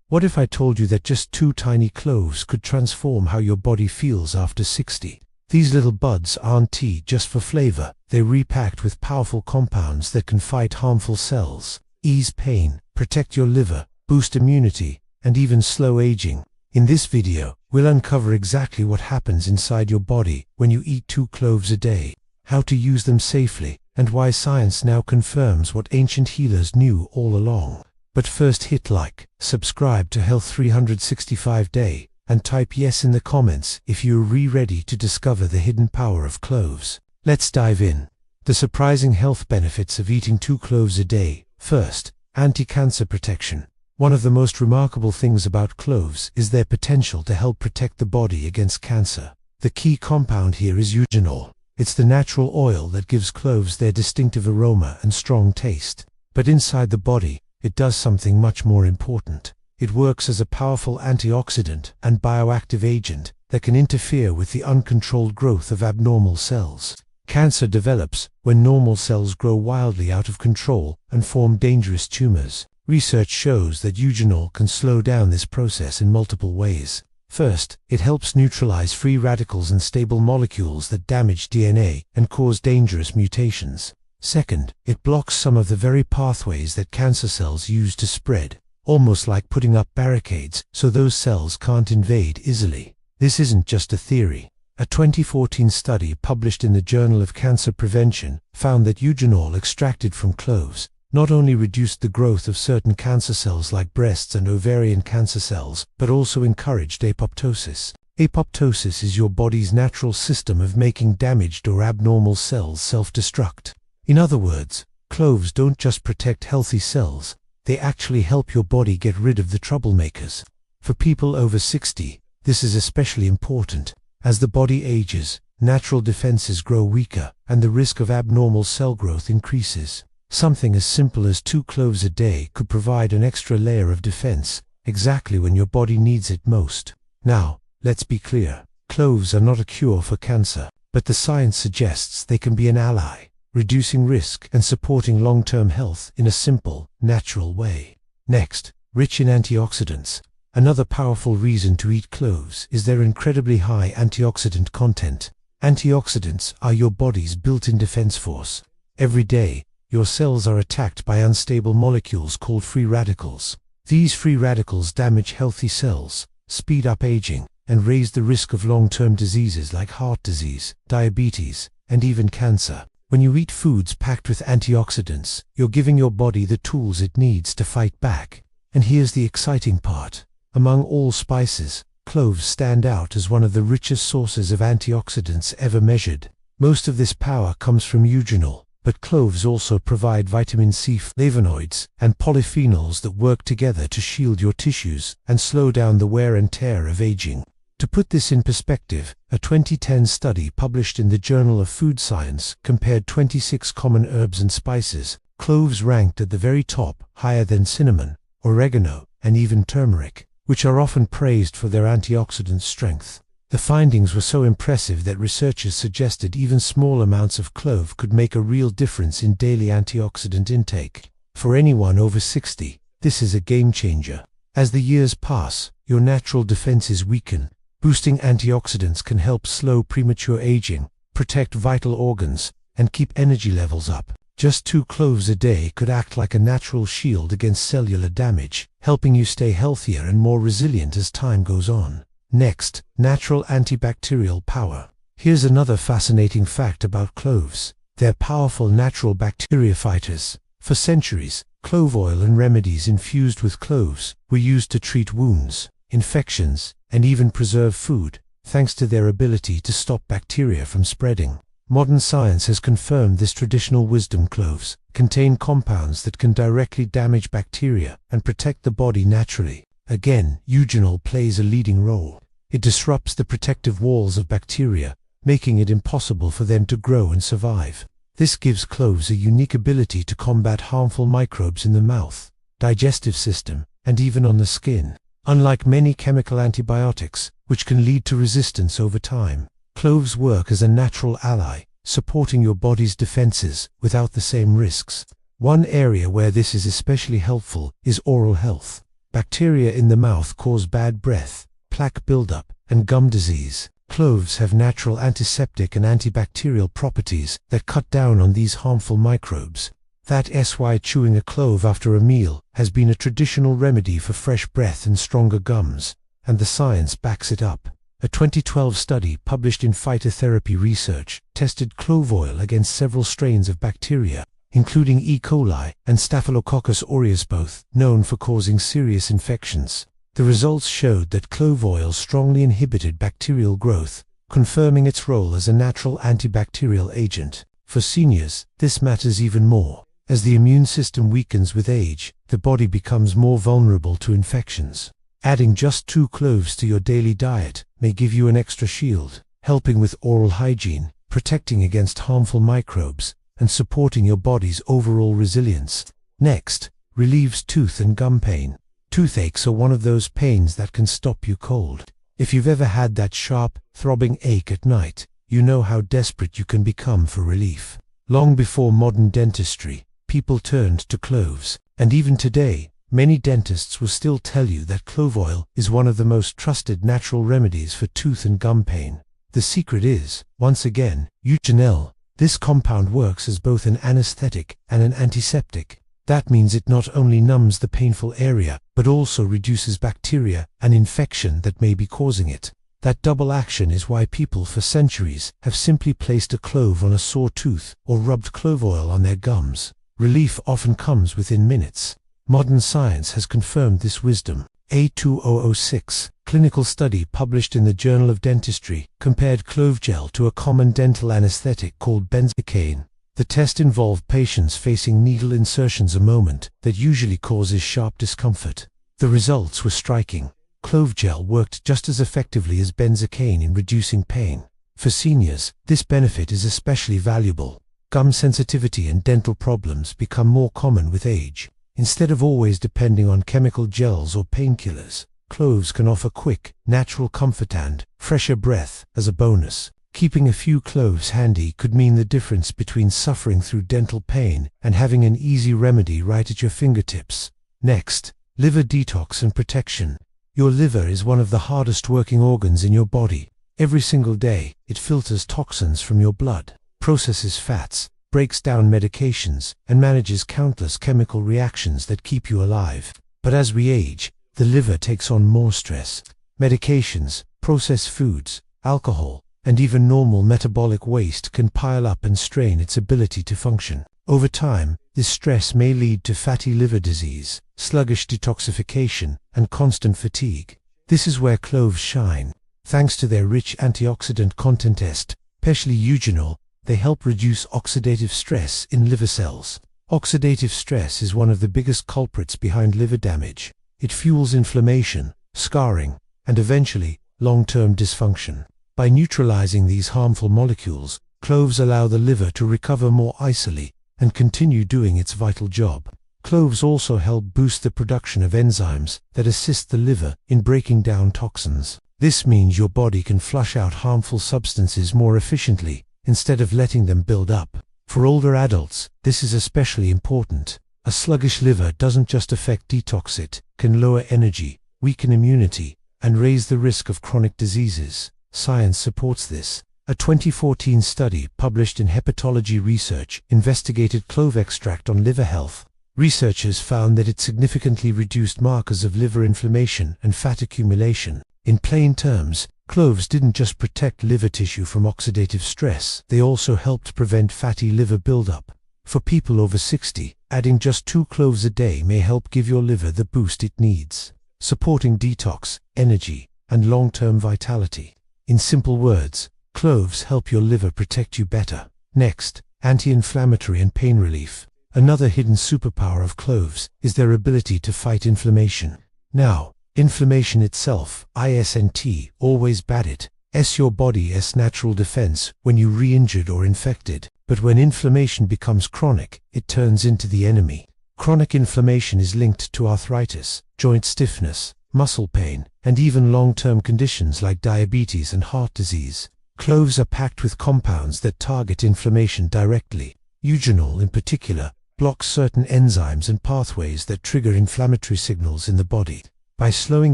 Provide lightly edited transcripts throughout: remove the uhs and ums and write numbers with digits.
What if I told you that just 2 tiny cloves could transform how your body feels after 60? These little buds aren't tea just for flavor. They're repacked with powerful compounds that can fight harmful cells, ease pain, protect your liver, boost immunity, and even slow aging. In this video, we'll uncover exactly what happens inside your body when you eat 2 cloves a day, how to use them safely, and why science now confirms what ancient healers knew all along. But first, hit like, subscribe to Health 365 Day, and type yes in the comments if you're ready to discover the hidden power of cloves. Let's dive in. The surprising health benefits of eating 2 cloves a day. First, anti-cancer protection. One of the most remarkable things about cloves is their potential to help protect the body against cancer. The key compound here is eugenol. It's the natural oil that gives cloves their distinctive aroma and strong taste. But inside the body, it does something much more important. It works as a powerful antioxidant and bioactive agent that can interfere with the uncontrolled growth of abnormal cells. Cancer develops when normal cells grow wildly out of control and form dangerous tumors. Research shows that eugenol can slow down this process in multiple ways. First, it helps neutralize free radicals and stable molecules that damage DNA and cause dangerous mutations. Second, it blocks some of the very pathways that cancer cells use to spread, almost like putting up barricades so those cells can't invade easily. This isn't just a theory. A 2014 study published in the Journal of Cancer Prevention found that eugenol extracted from cloves not only reduced the growth of certain cancer cells like breasts and ovarian cancer cells, but also encouraged apoptosis. Apoptosis is your body's natural system of making damaged or abnormal cells self-destruct. In other words, cloves don't just protect healthy cells, they actually help your body get rid of the troublemakers. For people over 60, this is especially important. As the body ages, natural defenses grow weaker, and the risk of abnormal cell growth increases. Something as simple as 2 cloves a day could provide an extra layer of defense, exactly when your body needs it most. Now, let's be clear. Cloves are not a cure for cancer, but the science suggests they can be an ally, reducing risk and supporting long-term health in a simple, natural way. Next, rich in antioxidants. Another powerful reason to eat cloves is their incredibly high antioxidant content. Antioxidants are your body's built-in defense force. Every day, your cells are attacked by unstable molecules called free radicals. These free radicals damage healthy cells, speed up aging, and raise the risk of long-term diseases like heart disease, diabetes, and even cancer. When you eat foods packed with antioxidants, you're giving your body the tools it needs to fight back. And here's the exciting part. Among all spices, cloves stand out as one of the richest sources of antioxidants ever measured. Most of this power comes from eugenol, but cloves also provide vitamin C, flavonoids, and polyphenols that work together to shield your tissues and slow down the wear and tear of aging. To put this in perspective, a 2010 study published in the Journal of Food Science compared 26 common herbs and spices. Cloves ranked at the very top, higher than cinnamon, oregano, and even turmeric, which are often praised for their antioxidant strength. The findings were so impressive that researchers suggested even small amounts of clove could make a real difference in daily antioxidant intake. For anyone over 60, this is a game changer. As the years pass, your natural defenses weaken. Boosting antioxidants can help slow premature aging, protect vital organs, and keep energy levels up. Just 2 cloves a day could act like a natural shield against cellular damage, helping you stay healthier and more resilient as time goes on. Next, natural antibacterial power. Here's another fascinating fact about cloves. They're powerful natural bacteria fighters. For centuries, clove oil and remedies infused with cloves were used to treat wounds, infections, and even preserve food, thanks to their ability to stop bacteria from spreading. Modern science has confirmed this traditional wisdom. Cloves contain compounds that can directly damage bacteria and protect the body naturally. Again, eugenol plays a leading role. It disrupts the protective walls of bacteria, making it impossible for them to grow and survive. This gives cloves a unique ability to combat harmful microbes in the mouth, digestive system, and even on the skin. Unlike many chemical antibiotics, which can lead to resistance over time, cloves work as a natural ally, supporting your body's defenses without the same risks. One area where this is especially helpful is oral health. Bacteria in the mouth cause bad breath, plaque buildup, and gum disease. Cloves have natural antiseptic and antibacterial properties that cut down on these harmful microbes. That's why chewing a clove after a meal has been a traditional remedy for fresh breath and stronger gums, and the science backs it up. A 2012 study published in Phytotherapy Research tested clove oil against several strains of bacteria, including E. coli and Staphylococcus aureus, both known for causing serious infections. The results showed that clove oil strongly inhibited bacterial growth, confirming its role as a natural antibacterial agent. For seniors, this matters even more. As the immune system weakens with age, the body becomes more vulnerable to infections. Adding just 2 cloves to your daily diet may give you an extra shield, helping with oral hygiene, protecting against harmful microbes, and supporting your body's overall resilience. Next, relieves tooth and gum pain. Toothaches are one of those pains that can stop you cold. If you've ever had that sharp, throbbing ache at night, you know how desperate you can become for relief. Long before modern dentistry, people turned to cloves, and even today, many dentists will still tell you that clove oil is one of the most trusted natural remedies for tooth and gum pain. The secret is, once again, eugenol. This compound works as both an anesthetic and an antiseptic. That means it not only numbs the painful area, but also reduces bacteria and infection that may be causing it. That double action is why people for centuries have simply placed a clove on a sore tooth or rubbed clove oil on their gums. Relief often comes within minutes. Modern science has confirmed this wisdom. A 2006 clinical study published in the Journal of Dentistry compared clove gel to a common dental anesthetic called benzocaine. The test involved patients facing needle insertions a moment that usually causes sharp discomfort. The results were striking. Clove gel worked just as effectively as benzocaine in reducing pain. For seniors, this benefit is especially valuable. Gum sensitivity and dental problems become more common with age. Instead of always depending on chemical gels or painkillers, cloves can offer quick, natural comfort and fresher breath as a bonus. Keeping a few cloves handy could mean the difference between suffering through dental pain and having an easy remedy right at your fingertips. Next, liver detox and protection. Your liver is one of the hardest working organs in your body. Every single day, it filters toxins from your blood, processes fats, breaks down medications, and manages countless chemical reactions that keep you alive. But as we age, the liver takes on more stress. Medications, processed foods, alcohol, and even normal metabolic waste can pile up and strain its ability to function. Over time, this stress may lead to fatty liver disease, sluggish detoxification, and constant fatigue. This is where cloves shine. Thanks to their rich antioxidant content, especially eugenol, they help reduce oxidative stress in liver cells. Oxidative stress is one of the biggest culprits behind liver damage. It fuels inflammation, scarring, and eventually, long-term dysfunction. By neutralizing these harmful molecules, cloves allow the liver to recover more easily and continue doing its vital job. Cloves also help boost the production of enzymes that assist the liver in breaking down toxins. This means your body can flush out harmful substances more efficiently instead of letting them build up. For older adults, this is especially important. A sluggish liver doesn't just affect detox, it can lower energy, weaken immunity, and raise the risk of chronic diseases. Science supports this. A 2014 study published in Hepatology Research investigated clove extract on liver health. Researchers found that it significantly reduced markers of liver inflammation and fat accumulation. In plain terms, cloves didn't just protect liver tissue from oxidative stress, they also helped prevent fatty liver buildup. For people over 60, adding just 2 cloves a day may help give your liver the boost it needs, supporting detox, energy, and long-term vitality. In simple words, cloves help your liver protect you better. Next, anti-inflammatory and pain relief. Another hidden superpower of cloves is their ability to fight inflammation. Now, inflammation itself, ISNT, always bad it's your body's natural defense when you're re-injured or infected. But when inflammation becomes chronic, it turns into the enemy. Chronic inflammation is linked to arthritis, joint stiffness, muscle pain, and even long-term conditions like diabetes and heart disease. Cloves are packed with compounds that target inflammation directly. Eugenol, in particular, blocks certain enzymes and pathways that trigger inflammatory signals in the body. By slowing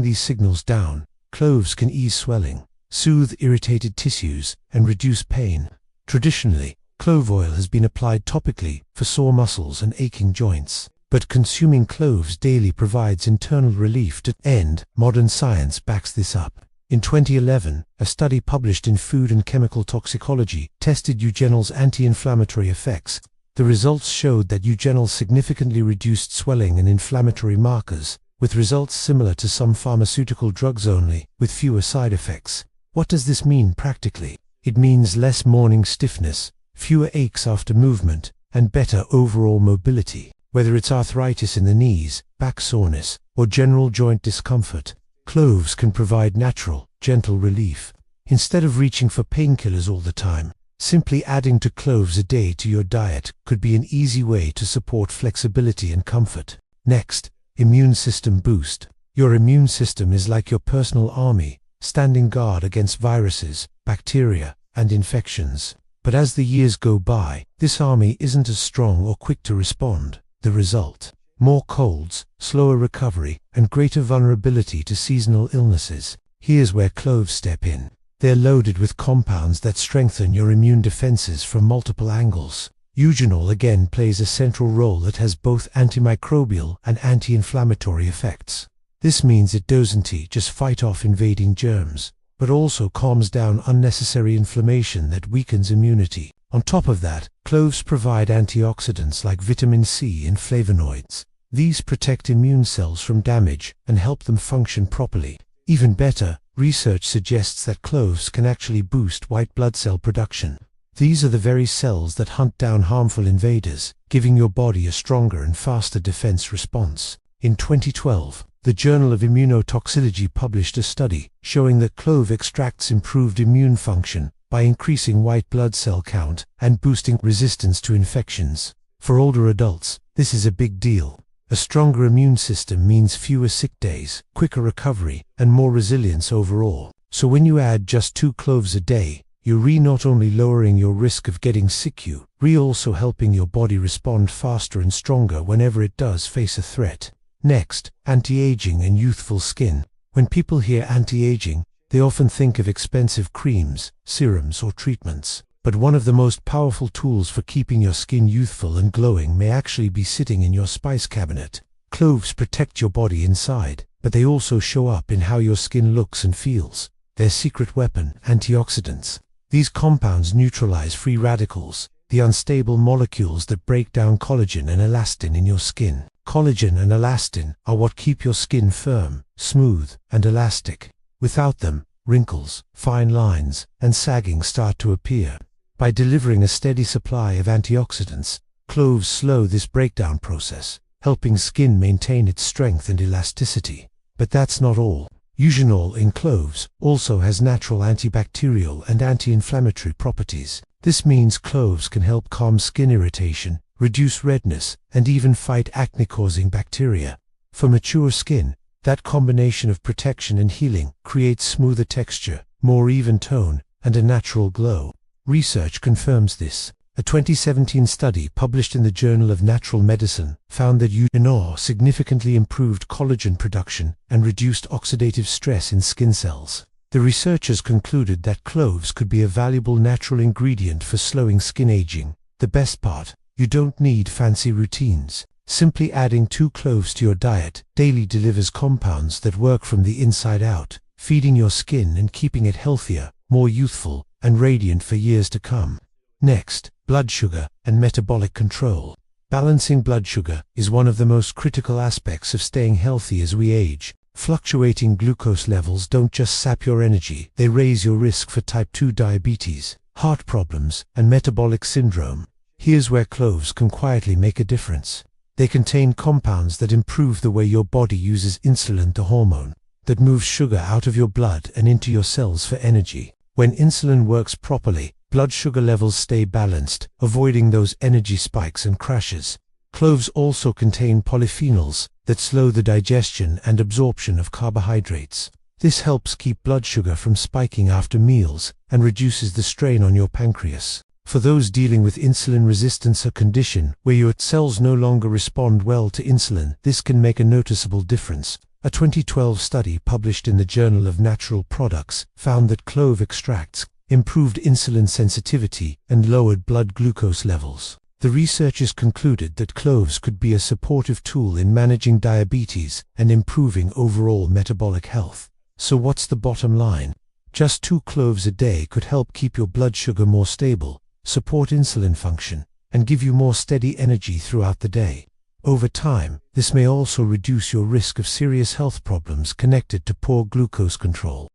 these signals down, cloves can ease swelling, soothe irritated tissues, and reduce pain. Traditionally, clove oil has been applied topically for sore muscles and aching joints, but consuming cloves daily provides internal relief to end. Modern science backs this up. In 2011, a study published in Food and Chemical Toxicology tested eugenol's anti-inflammatory effects. The results showed that eugenol significantly reduced swelling and inflammatory markers, with results similar to some pharmaceutical drugs only, with fewer side effects. What does this mean practically? It means less morning stiffness, fewer aches after movement, and better overall mobility. Whether it's arthritis in the knees, back soreness, or general joint discomfort, cloves can provide natural, gentle relief. Instead of reaching for painkillers all the time, simply adding 2 cloves a day to your diet could be an easy way to support flexibility and comfort. Next, immune system boost. Your immune system is like your personal army, standing guard against viruses, bacteria, and infections. But as the years go by, this army isn't as strong or quick to respond. The result? More colds, slower recovery, and greater vulnerability to seasonal illnesses. Here's where cloves step in. They're loaded with compounds that strengthen your immune defenses from multiple angles. Eugenol again plays a central role that has both antimicrobial and anti-inflammatory effects. This means it doesn't just fight off invading germs, but also calms down unnecessary inflammation that weakens immunity. On top of that, cloves provide antioxidants like vitamin C and flavonoids. These protect immune cells from damage and help them function properly. Even better, research suggests that cloves can actually boost white blood cell production. These are the very cells that hunt down harmful invaders, giving your body a stronger and faster defense response. In 2012, the Journal of Immunotoxicology published a study showing that clove extracts improved immune function by increasing white blood cell count and boosting resistance to infections. For older adults, this is a big deal. A stronger immune system means fewer sick days, quicker recovery, and more resilience overall. So when you add just 2 cloves a day, you're not only lowering your risk of getting sick, you're also helping your body respond faster and stronger whenever it does face a threat. Next, anti-aging and youthful skin. When people hear anti-aging, they often think of expensive creams, serums, or treatments. But one of the most powerful tools for keeping your skin youthful and glowing may actually be sitting in your spice cabinet. Cloves protect your body inside, but they also show up in how your skin looks and feels. Their secret weapon, antioxidants. These compounds neutralize free radicals, the unstable molecules that break down collagen and elastin in your skin. Collagen and elastin are what keep your skin firm, smooth, and elastic. Without them, wrinkles, fine lines, and sagging start to appear. By delivering a steady supply of antioxidants, cloves slow this breakdown process, helping skin maintain its strength and elasticity. But that's not all. Eugenol in cloves also has natural antibacterial and anti-inflammatory properties. This means cloves can help calm skin irritation, reduce redness, and even fight acne-causing bacteria. For mature skin, that combination of protection and healing creates smoother texture, more even tone, and a natural glow. Research confirms this. A 2017 study published in the Journal of Natural Medicine found that eugenol significantly improved collagen production and reduced oxidative stress in skin cells. The researchers concluded that cloves could be a valuable natural ingredient for slowing skin aging. The best part, you don't need fancy routines. Simply adding 2 cloves to your diet daily delivers compounds that work from the inside out, feeding your skin and keeping it healthier, more youthful, and radiant for years to come. Next, blood sugar and metabolic control. Balancing blood sugar is one of the most critical aspects of staying healthy as we age. Fluctuating glucose levels don't just sap your energy, they raise your risk for type 2 diabetes, heart problems, and metabolic syndrome. Here's where cloves can quietly make a difference. They contain compounds that improve the way your body uses insulin, the hormone that moves sugar out of your blood and into your cells for energy. When insulin works properly, blood sugar levels stay balanced, avoiding those energy spikes and crashes. Cloves also contain polyphenols that slow the digestion and absorption of carbohydrates. This helps keep blood sugar from spiking after meals and reduces the strain on your pancreas. For those dealing with insulin resistance, a condition where your cells no longer respond well to insulin, this can make a noticeable difference. A 2012 study published in the Journal of Natural Products found that clove extracts improved insulin sensitivity and lowered blood glucose levels. The researchers concluded that cloves could be a supportive tool in managing diabetes and improving overall metabolic health. So what's the bottom line? Just 2 cloves a day could help keep your blood sugar more stable, support insulin function, and give you more steady energy throughout the day. Over time, this may also reduce your risk of serious health problems connected to poor glucose control.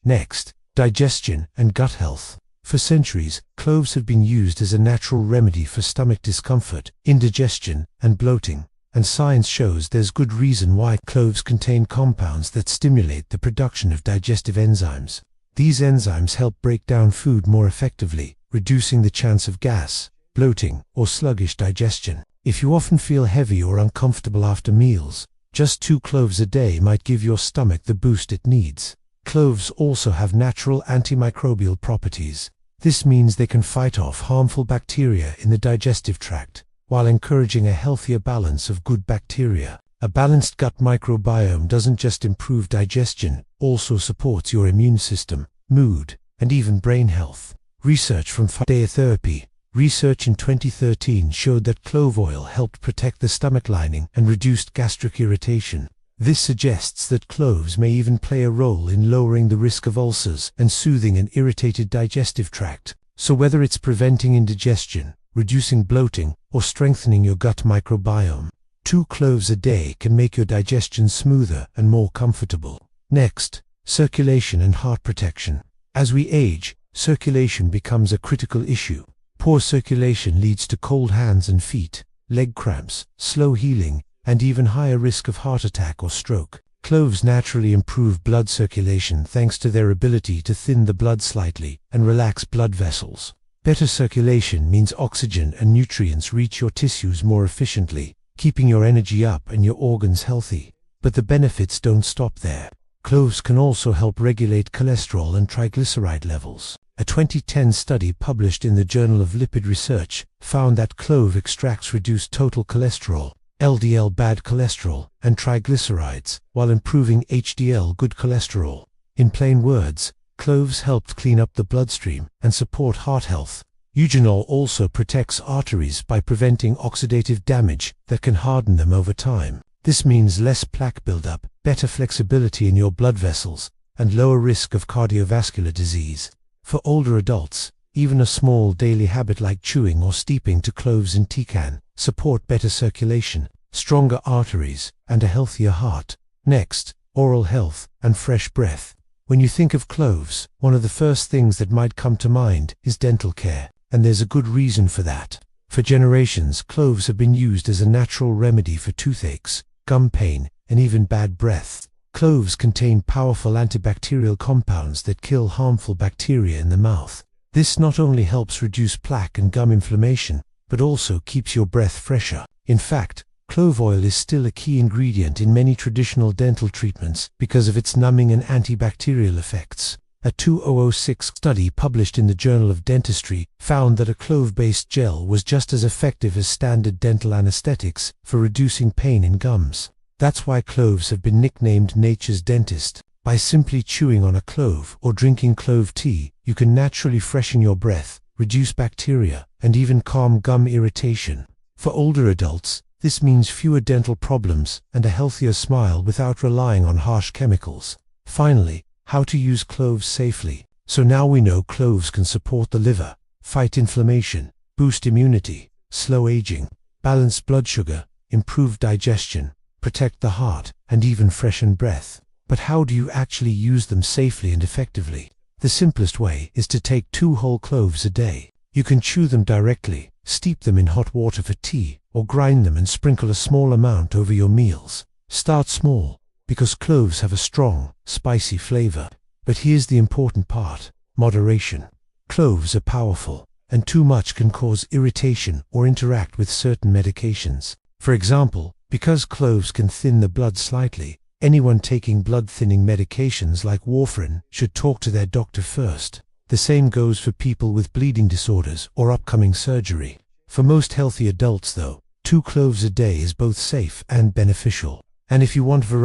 Next, digestion and gut health. For centuries, cloves have been used as a natural remedy for stomach discomfort, indigestion, and bloating, and science shows there's good reason why. Cloves contain compounds that stimulate the production of digestive enzymes. These enzymes help break down food more effectively, reducing the chance of gas, bloating, or sluggish digestion. If you often feel heavy or uncomfortable after meals, just 2 cloves a day might give your stomach the boost it needs. Cloves also have natural antimicrobial properties. This means they can fight off harmful bacteria in the digestive tract, while encouraging a healthier balance of good bacteria. A balanced gut microbiome doesn't just improve digestion, also supports your immune system, mood, and even brain health. Research from Dietherapy. Research in 2013 showed that clove oil helped protect the stomach lining and reduced gastric irritation. This suggests that cloves may even play a role in lowering the risk of ulcers and soothing an irritated digestive tract. So whether it's preventing indigestion, reducing bloating, or strengthening your gut microbiome, 2 cloves a day can make your digestion smoother and more comfortable. Next, circulation and heart protection. As we age, circulation becomes a critical issue. Poor circulation leads to cold hands and feet, leg cramps, slow healing, and even higher risk of heart attack or stroke. Cloves naturally improve blood circulation thanks to their ability to thin the blood slightly and relax blood vessels. Better circulation means oxygen and nutrients reach your tissues more efficiently, keeping your energy up and your organs healthy. But the benefits don't stop there. Cloves can also help regulate cholesterol and triglyceride levels. A 2010 study published in the Journal of Lipid Research found that clove extracts reduced total cholesterol, LDL bad cholesterol, and triglycerides, while improving HDL good cholesterol. In plain words, cloves helped clean up the bloodstream and support heart health. Eugenol also protects arteries by preventing oxidative damage that can harden them over time. This means less plaque buildup, better flexibility in your blood vessels, and lower risk of cardiovascular disease. For older adults, even a small daily habit like chewing or steeping to cloves in tea can support better circulation, stronger arteries, and a healthier heart. Next, oral health and fresh breath. When you think of cloves, one of the first things that might come to mind is dental care, and there's a good reason for that. For generations, cloves have been used as a natural remedy for toothaches, gum pain, and even bad breath. Cloves contain powerful antibacterial compounds that kill harmful bacteria in the mouth. This not only helps reduce plaque and gum inflammation, but also keeps your breath fresher. In fact, clove oil is still a key ingredient in many traditional dental treatments because of its numbing and antibacterial effects. A 2006 study published in the Journal of Dentistry found that a clove-based gel was just as effective as standard dental anesthetics for reducing pain in gums. That's why cloves have been nicknamed nature's dentist. By simply chewing on a clove or drinking clove tea, you can naturally freshen your breath, reduce bacteria, and even calm gum irritation. For older adults, this means fewer dental problems and a healthier smile without relying on harsh chemicals. Finally, how to use cloves safely. So now we know cloves can support the liver, fight inflammation, boost immunity, slow aging, balance blood sugar, improve digestion, protect the heart, and even freshen breath. But how do you actually use them safely and effectively? The simplest way is to take 2 whole cloves a day. You can chew them directly, steep them in hot water for tea, or grind them and sprinkle a small amount over your meals. Start small, because cloves have a strong, spicy flavor. But here's the important part: moderation. Cloves are powerful, and too much can cause irritation or interact with certain medications. For example, because cloves can thin the blood slightly, anyone taking blood-thinning medications like warfarin should talk to their doctor first. The same goes for people with bleeding disorders or upcoming surgery. For most healthy adults though, 2 cloves a day is both safe and beneficial. And if you want variety,